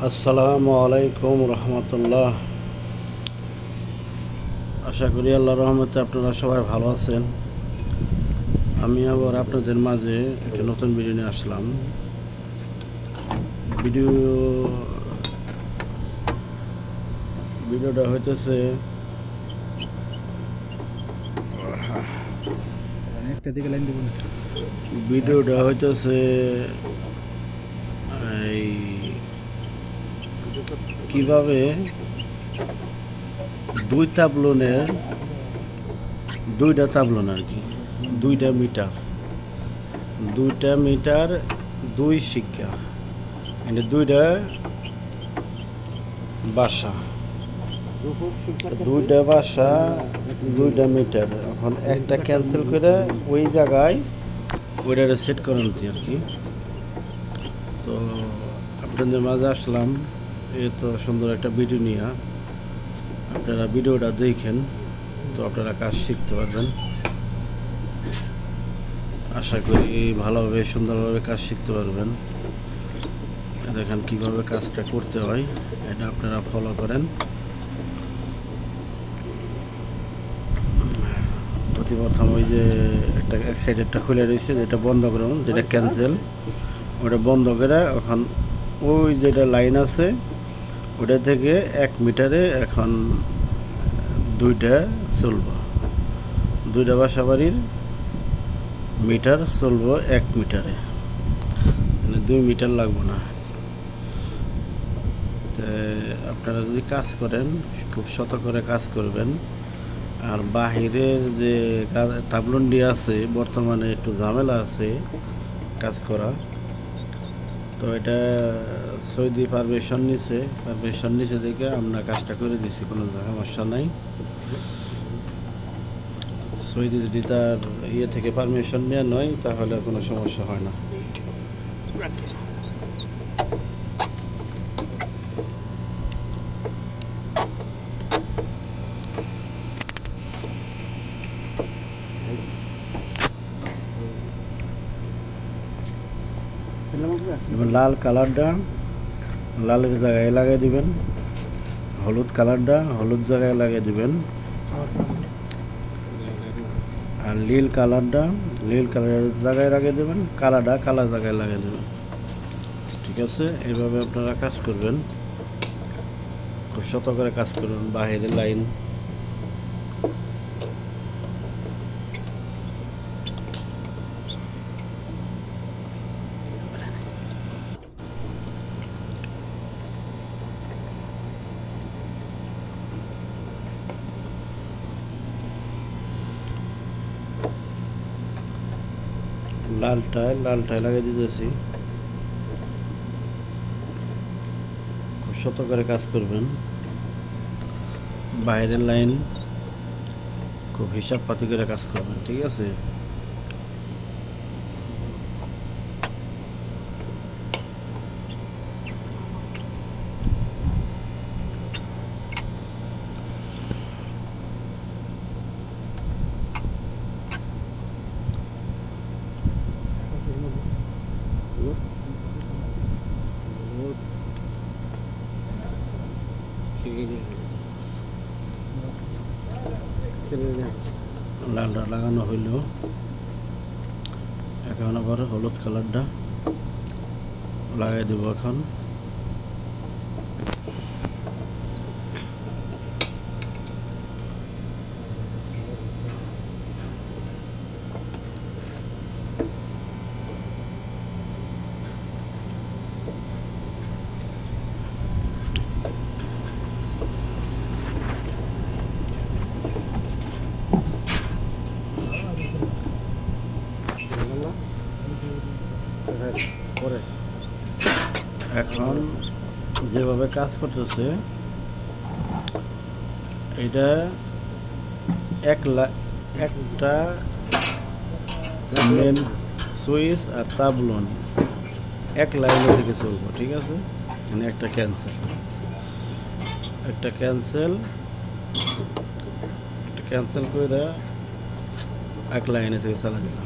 আসসালামু আলাইকুম রহমতুল্লাহ। আশা করি আল্লাহর রহমতে আপনারা সবাই ভালো আছেন। আমি আবার আপনাদের মাঝে একটা নতুন ভিডিও নিয়ে আসলাম। ভিডিওটা হইতেছে ভিডিওটা হইতেছে এই কিভাবে দুইটা তাবলন আর কি, দুইটা মিটার দুই শিক্ষা, মানে দুইটা বাসা দুইটা মিটার। এখন একটা ক্যান্সেল করে ওই জায়গায় ওইটা সেট করেন আর কি। তো আপনাদের মাঝে আসলাম এত সুন্দর একটা ভিডিও নিয়ে। আপনারা ভিডিওটা দেখেন, তো আপনারা কাজ শিখতে পারবেন। আশা করি ভালোভাবে সুন্দরভাবে কাজ শিখতে পারবেন। দেখেন কিভাবে কাজটা করতে হয়, এটা আপনারা ফলো করেন। প্রথম ওই যে এক সাইড একটা খুলে রয়েছে, যেটা বন্ধ করুন, যেটা ক্যান্সেল, ওটা বন্ধ করে এখন ওই যেটা লাইন আছে ওটা থেকে 1 মিটারে এখন দুইটা চলবো, দুইটা বাসা বাড়ির মিটার চলবো 1 মিটারে, মানে 2 মিটার লাগবো না। তো আপনারা যদি কাজ করেন খুব সতর্ক করে কাজ করবেন। আর বাহিরের যে তাবলন্ডি আছে বর্তমানে একটু ঝামেলা আছে কাজ করা। তো এটা সৌদি পারমিশন নিচে দেখে আমরা কাজটা করে দিছি, কোনো সমস্যা নাই। সৌদি যদি তার থেকে পারমিশন নেওয়া নয় তাহলে কোনো সমস্যা হয় না। লাল কালারটা লালের জায়গায় লাগিয়ে দিবেন, হলুদ কালারটা হলুদ জায়গায় লাগিয়ে দিবেন, আর নীল কালারের জায়গায় লাগিয়ে দেবেন, কালারটা কালার জায়গায় লাগিয়ে দেবেন। ঠিক আছে, এইভাবে আপনারা কাজ করবেন, খুব সতর্ক করে কাজ করবেন। বাহিরের লাইন লালটায় লাগিয়ে দিতেছি। খুব সতর্ক করে কাজ করবেন। বাইরের লাইন খুব হিসাব পাতি করে কাজ করবেন। ঠিক আছে, লালটা লাগানো হইল, এখন আবার হলুদ কালারটা লাগাই দেব। এখন এখন যেভাবে কাজ করতেছে এটা একটা মেন সুইচ আর তাবলন এক লাইনে থেকে চলবো। ঠিক আছে, মানে একটা ক্যান্সেল করে এক লাইনে থেকে চালা দিলাম।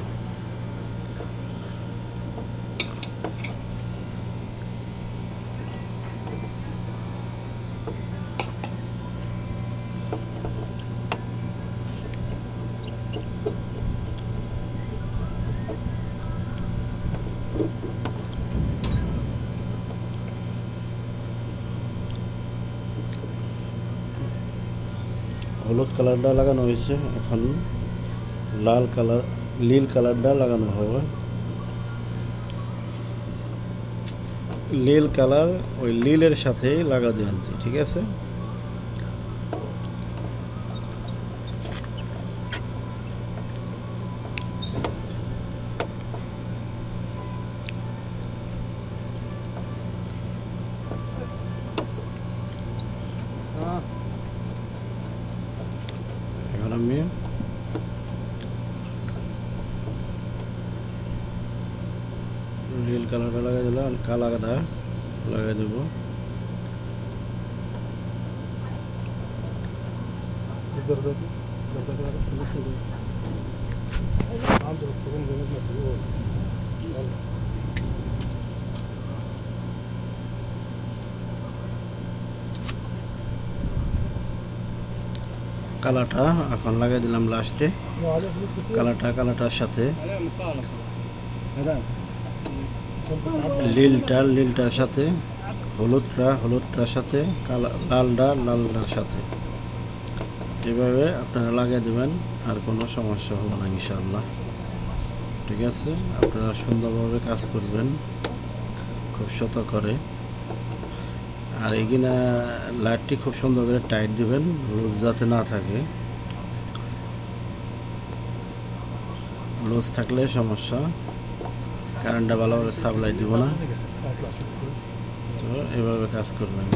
হলুদ কালারটা লাগানো হয়েছে, এখন নীল কালারটা লাগানো হবে। নীল কালার ওই নীলের সাথেই লাগা দেন, ঠিক আছে। এখন আমি নীল কালারটা লাগাই দিলাম, কালারটা লাগাই দেব। কালারটা এখন লাগাই দিলাম লাস্টে। কালারটার সাথে লীলটার সাথে হলুদটার সাথে লালটার সাথে এভাবে আপনারা লাগিয়ে দেবেন, আর কোনো সমস্যা হবে না ইনশাআল্লাহ। ঠিক আছে, আপনারা সুন্দরভাবে কাজ করবেন, খুব সতর্ক। আর এখানে লাইটটি খুব সুন্দর করে টাইট দিবেন, লুজ যাতে না থাকে। লুজ থাকলে সমস্যা, কারেন্টটা ভালোভাবে সাপ্লাই দিব না। তো এভাবে কাজ করবেন।